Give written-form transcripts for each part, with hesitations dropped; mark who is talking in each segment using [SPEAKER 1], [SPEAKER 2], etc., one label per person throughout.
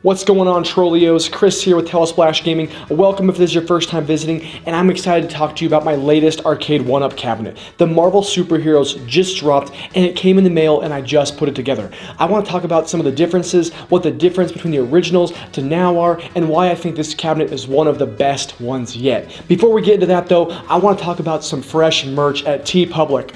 [SPEAKER 1] What's going on, Trollios? Chris here with telesplashgaming. Welcome if this is your first time visiting, and I'm excited to talk to you about my latest arcade one-up cabinet. The Marvel Superheroes just dropped, and it came in the mail, and I just put it together. I want to talk about some of the differences, what the difference between the originals to now are, and why I think this cabinet is one of the best ones yet. Before we get into that, though, I want to talk about some fresh merch at TeePublic.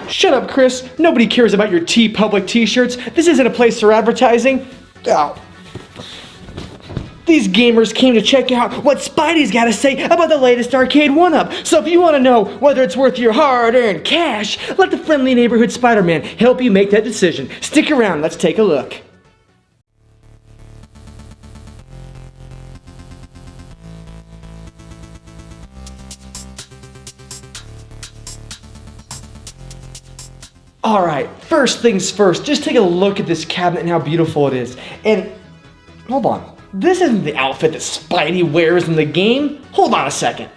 [SPEAKER 1] Shut up, Chris. Nobody cares about your TeePublic t-shirts. This isn't a place for advertising. Oh. These gamers came to check out what Spidey's got to say about the latest arcade one-up. So if you want to know whether it's worth your hard-earned cash, let the friendly neighborhood Spider-Man help you make that decision. Stick around. Let's take a look. Alright, first things first, just take a look at this cabinet and how beautiful it is. And, hold on, this isn't the outfit that Spidey wears in the game? Hold on a second.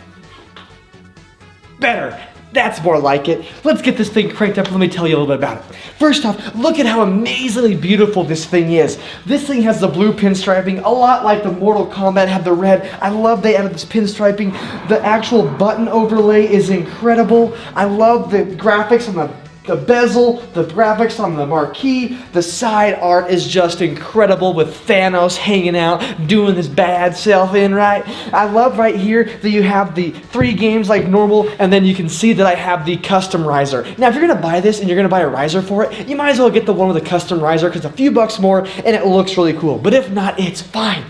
[SPEAKER 1] Better. That's more like it. Let's get this thing cranked up and let me tell you a little bit about it. First off, look at how amazingly beautiful this thing is. This thing has the blue pinstriping, a lot like the Mortal Kombat had the red. I love they added this pinstriping. The actual button overlay is incredible. I love the graphics on the bezel, the graphics on the marquee, the side art is just incredible with Thanos hanging out, doing his bad self in, right? I love right here that you have the 3 games like normal, and then you can see that I have the custom riser. Now, if you're gonna buy this and you're gonna buy a riser for it, you might as well get the one with the custom riser because it's a few bucks more and it looks really cool. But if not, it's fine.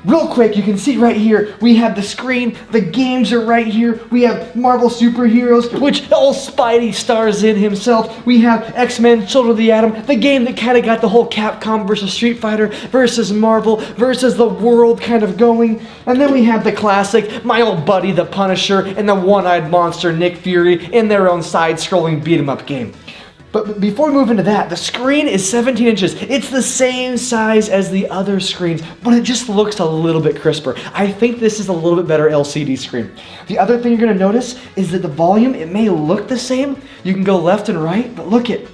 [SPEAKER 1] Real quick, you can see right here, we have the screen, the games are right here, we have Marvel Superheroes, which old Spidey stars in himself, we have X-Men, Children of the Atom, the game that kind of got the whole Capcom versus Street Fighter versus Marvel versus the world kind of going, and then we have the classic, my old buddy the Punisher and the one-eyed monster Nick Fury in their own side-scrolling beat-em-up game. But before we move into that, the screen is 17 inches. It's the same size as the other screens, but it just looks a little bit crisper. I think this is a little bit better LCD screen. The other thing you're gonna notice is that the volume, it may look the same. You can go left and right, but look it,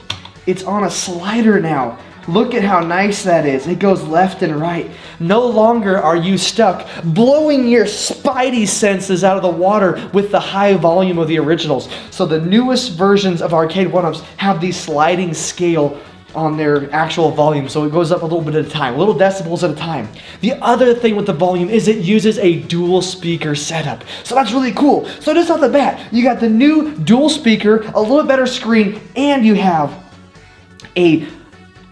[SPEAKER 1] it's on a slider now. Look at how nice that is. It goes left and right. No longer are you stuck blowing your Spidey senses out of the water with the high volume of the originals. So the newest versions of arcade one-ups have the sliding scale on their actual volume, so it goes up a little bit at a time, little decibels at a time. The other thing with the volume is it uses a dual speaker setup. So that's really cool. So just off the bat, you got the new dual speaker, a little better screen, and you have a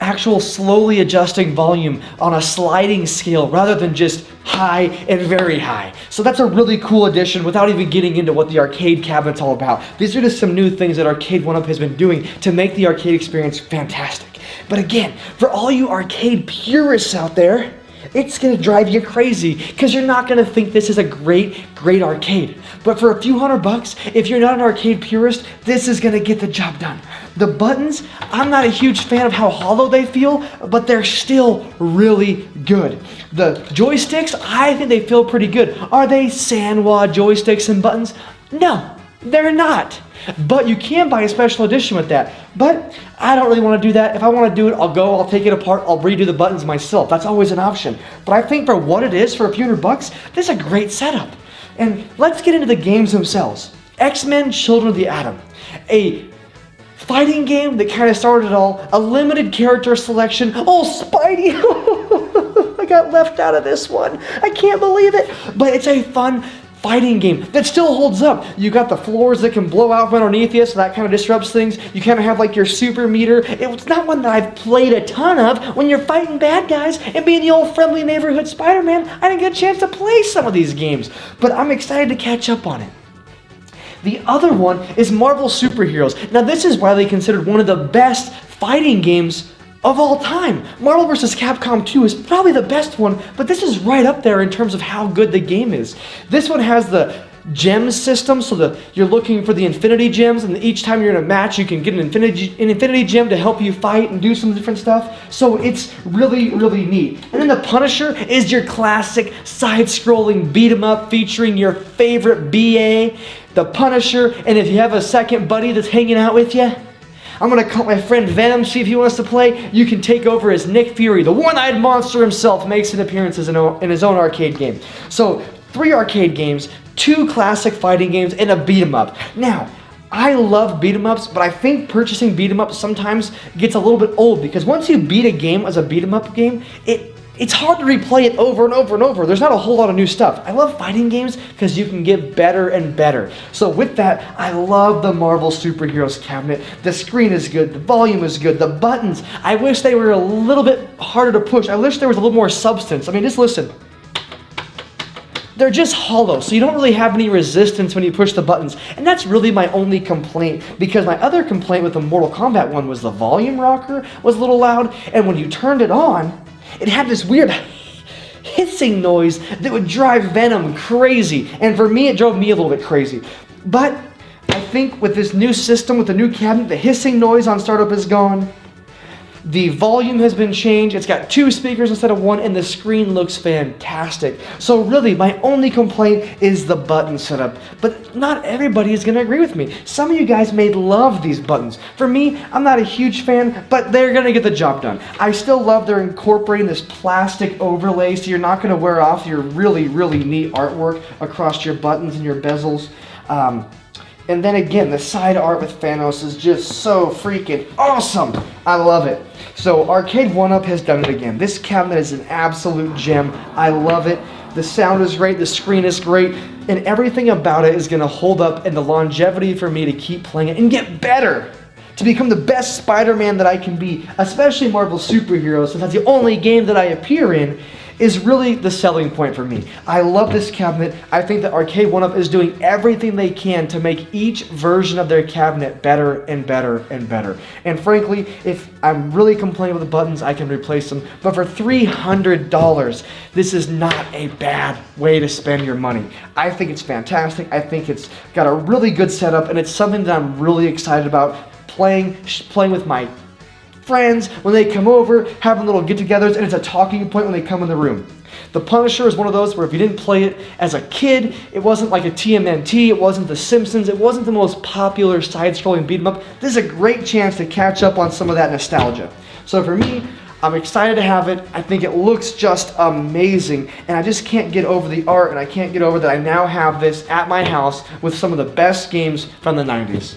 [SPEAKER 1] actual slowly adjusting volume on a sliding scale rather than just high and very high. So that's a really cool addition without even getting into what the arcade cabinet's all about. These are just some new things that Arcade One-Up has been doing to make the arcade experience fantastic. But again, for all you arcade purists out there, it's gonna drive you crazy because you're not gonna think this is a great arcade. But for a few $100, if you're not an arcade purist, this is gonna get the job done. The buttons, I'm not a huge fan of how hollow they feel, but they're still really good. The joysticks, I think they feel pretty good. Are they Sanwa joysticks and buttons? No, they're not. But you can buy a special edition with that. But I don't really want to do that. If I want to do it, I'll take it apart, I'll redo the buttons myself. That's always an option. But I think for what it is, for a few $100, this is a great setup. And let's get into the games themselves. X-Men, Children of the Atom. A fighting game that kind of started it all. A limited character selection. Oh, Spidey! I got left out of this one. I can't believe it. But it's a fun fighting game that still holds up. You got the floors that can blow out from underneath you, so that kind of disrupts things. You kind of have like your super meter. It's not one that I've played a ton of. When you're fighting bad guys and being the old friendly neighborhood Spider-Man, I didn't get a chance to play some of these games, but I'm excited to catch up on it. The other one is Marvel Superheroes. Now this is widely considered one of the best fighting games of all time. Marvel vs. Capcom 2 is probably the best one, but this is right up there in terms of how good the game is. This one has the gems system, so you're looking for the infinity gems, and each time you're in a match, you can get an infinity gem to help you fight and do some different stuff. So it's really, really neat. And then the Punisher is your classic side-scrolling beat-em-up featuring your favorite BA, the Punisher, and if you have a second buddy that's hanging out with you, I'm gonna call my friend Venom, see if he wants to play. You can take over as Nick Fury, the one-eyed monster himself, makes an appearance in his own arcade game. So 3 arcade games, 2 classic fighting games, and a beat 'em up. Now, I love beat 'em ups, but I think purchasing beat 'em ups sometimes gets a little bit old, because once you beat a game as a beat 'em up game, it's hard to replay it over and over and over. There's not a whole lot of new stuff. I love fighting games because you can get better and better. So with that, I love the Marvel Superheroes cabinet. The screen is good, the volume is good, the buttons, I wish they were a little bit harder to push. I wish there was a little more substance. I mean, just listen. They're just hollow, so you don't really have any resistance when you push the buttons. And that's really my only complaint, because my other complaint with the Mortal Kombat one was the volume rocker was a little loud, and when you turned it on, it had this weird hissing noise that would drive Venom crazy. And for me, it drove me a little bit crazy. But I think with this new system, with the new cabinet, the hissing noise on startup is gone. The volume has been changed. It's got 2 speakers instead of 1, and the screen looks fantastic. So really, my only complaint is the button setup. But not everybody is going to agree with me. Some of you guys may love these buttons. For me, I'm not a huge fan, but they're going to get the job done. I still love they're incorporating this plastic overlay, so you're not going to wear off your really, really neat artwork across your buttons and your bezels. And then again, the side art with Thanos is just so freaking awesome. I love it. So Arcade 1-Up has done it again. This cabinet is an absolute gem. I love it. The sound is great, the screen is great, and everything about it is going to hold up, and the longevity for me to keep playing it and get better, to become the best Spider-Man that I can be, especially Marvel Superheroes, since that's the only game that I appear in, is really the selling point for me. I love this cabinet. I think that Arcade 1-Up is doing everything they can to make each version of their cabinet better and better and better. And frankly, if I'm really complaining with the buttons, I can replace them. But for $300, this is not a bad way to spend your money. I think it's fantastic. I think it's got a really good setup, and it's something that I'm really excited about playing with my friends when they come over, having little get-togethers, and it's a talking point when they come in the room. The Punisher is one of those where if you didn't play it as a kid, it wasn't like a TMNT, it wasn't The Simpsons, it wasn't the most popular side-scrolling beat-em-up. This is a great chance to catch up on some of that nostalgia. So for me, I'm excited to have it. I think it looks just amazing, and I just can't get over the art, and I can't get over that I now have this at my house with some of the best games from the 90s.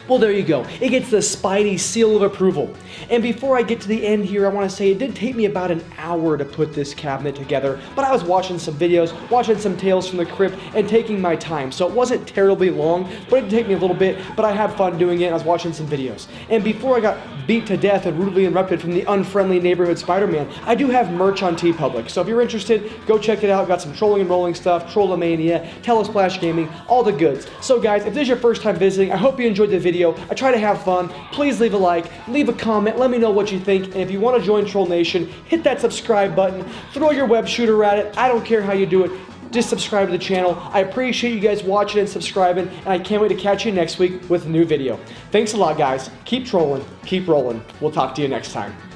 [SPEAKER 1] Well, there you go. It gets the Spidey seal of approval. And before I get to the end here, I want to say it did take me about an hour to put this cabinet together, but I was watching some videos, watching some Tales from the Crypt, and taking my time. So it wasn't terribly long, but it did take me a little bit, but I had fun doing it, and I was watching some videos. And before I got beat to death and rudely interrupted from the unfriendly neighborhood Spider-Man, I do have merch on TeePublic. So if you're interested, go check it out. Got some trolling and rolling stuff, Trollamania, telesplashgaming, all the goods. So guys, if this is your first time visiting, I hope you enjoyed the video. I try to have fun. Please leave a like, leave a comment, let me know what you think, and if you want to join Troll Nation, hit that subscribe button, throw your web shooter at it. I don't care how you do it, just subscribe to the channel. I appreciate you guys watching and subscribing, and I can't wait to catch you next week with a new video. Thanks a lot, guys. Keep trolling, keep rolling. We'll talk to you next time.